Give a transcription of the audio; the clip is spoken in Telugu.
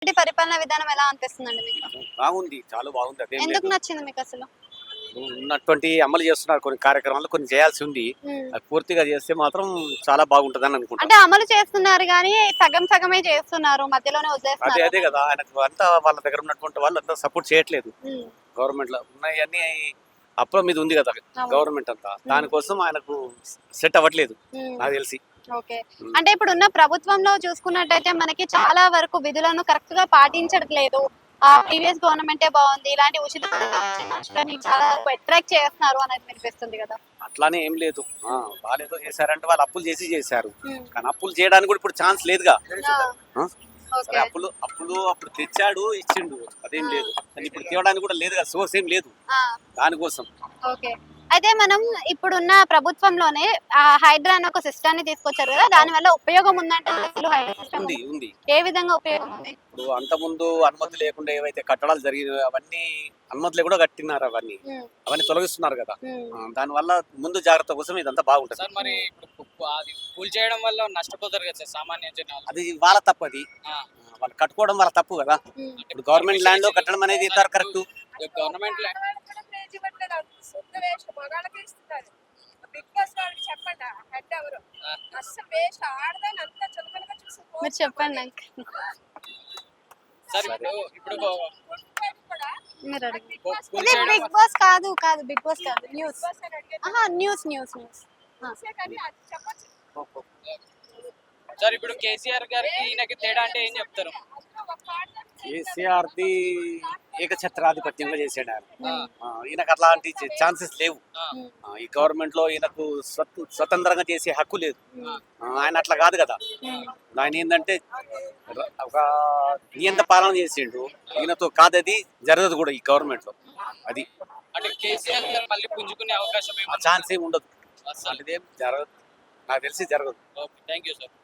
రెడ్డి పరిపాలన విధానం ఎలా అనిపిస్తుందండి మీకు? బాగుంది, చాలా బాగుంది. అదేం ఎందుకు లేదు, నచ్చింది మీకు అసలు? ఉన్నటువంటి అమలు చేస్తున్నారు కొన్ని కార్యక్రమాలు, కొన్ని చేయాల్సి ఉంది. అది పూర్తిగా చేస్తే మాత్రం చాలా బాగుంటదని అనుకుంటా. అంటే అమలు చేస్తున్నారు గానీ సగం సగమే చేస్తున్నారు, మధ్యలోనే అదే వదిలేస్తున్నారు. అదే కదా, ఆయనకు అంతా వాళ్ళ దగ్గర ఉన్నటువంటి వాళ్ళు అంతా సపోర్ట్ చేయట్లేదు. ఉమ్, గవర్నమెంట్ లో ఉన్నాయన్నీ అప్పుల మీద ఉంది కదా అవును. గవర్నమెంట్ అంతా, దానికోసం ఆయనకు సెట్ అవ్వట్లేదు ఉమ్, నాకు తెలిసి. ఓకే. అంటే ఇప్పుడు ఉన్న ప్రభుత్వంలో చూసుకున్నట్టయితే మనకి చాలా వరకు విధులను కరెక్ట్ గా పాటించట్లేదు. ఆ ప్రీవియస్ గవర్నమెంటే బాగుంది, ఇలాంటి ఉచిత పథకాలని చాలా వరకు అట్రాక్ట్ చేస్తున్నారు అనేది వినిపిస్తుంది కదా. అట్లానే ఏం లేదు. వాళ్ళు ఏదో చేశారంటే వాళ్ళు అప్పులు చేశారు, ఉమ్, కానీ అప్పులు చేయడానికి కూడా ఇప్పుడు ఛాన్స్ లేదుగా. ఆ? సరే, ఓకే. అప్పుడు తెచ్చాడు, ఇచ్చిండు, అదేం లేదు. కానీ ఇప్పుడు తేవడానికి కూడా లేదు కదా, సోర్స్ ఏం లేదు ఆ, దానికోసం. ఓకే. అయితే మనం ఇప్పుడున్న ప్రభుత్వంలోనే హైడ్రా అనే ఒక సిస్టమ్ ని తీసుకొచ్చారు కదా, దాని వల్ల ఉపయోగం ఉందంటే అసలు హైడ్రా సిస్టమ్ ఉంది ఉంది. ఏ విధంగా ఉపయోగం ఉంది? ఇప్పుడు అంతకుముందు అనుమతి లేకుండా ఏవైతే కట్టడాలు జరిగినాయో అవన్నీ అనుమతులు కూడా కట్టినారు, అవన్నీ తొలగిస్తున్నారు కదా. దానివల్ల ముందు జాగ్రత్త కోసం ఇదంతా బాగుంటుంది. సార్ మరి ఇప్పుడు అది కూల్ చేయడం వల్ల నష్టపోతారు కదా సార్ సామాన్య జనాలు. అది వాళ్ళ తప్పు, అది ఆ, వాళ్ళు కట్టుకోవడం వాళ్ళ తప్పు కదా. ఇప్పుడు గవర్నమెంట్ ల్యాండ్ లో కట్టడం అనేది కరెక్ట్. గవర్నమెంట్ ల్యాండ్ మీరు చెప్పండి నాకు. సార్ ఇప్పుడు మీరు అడగండి. కూల్ ఇది చేయడం బిగ్ బాస్ కాదు, కాదు బిగ్ బాస్ కాదు, news. News news news. Sir ఇప్పుడు కేసీఆర్ గారికి ఈయనకి తేడా అంటే ఏం చెప్తారు? కేసీఆర్ ది ఏకఛత్రాధిపత్యంగా చేసాడు ఆయన. ఈయనకు అట్లాంటి ఛాన్సెస్ లేవు. ఈ గవర్నమెంట్ లో ఈయనకు స్వతంత్రంగా చేసే హక్కు లేదు. ఆయన అట్లా కాదు కదా. ఆయన ఏంటంటే ఒక నియంత పాలన చేసిండు. ఈయనతో కాదది జరగదు కూడా ఈ గవర్నమెంట్ లో. అది అంటే కేసీఆర్ గారు మళ్ళీ పుంజుకునే అవకాశం ఆ ఛాన్స్ ఏమి ఉండదు. అలాంటిది ఏం జరగదు, నాకు తెలిసి జరగదు. Okay, thank you sir.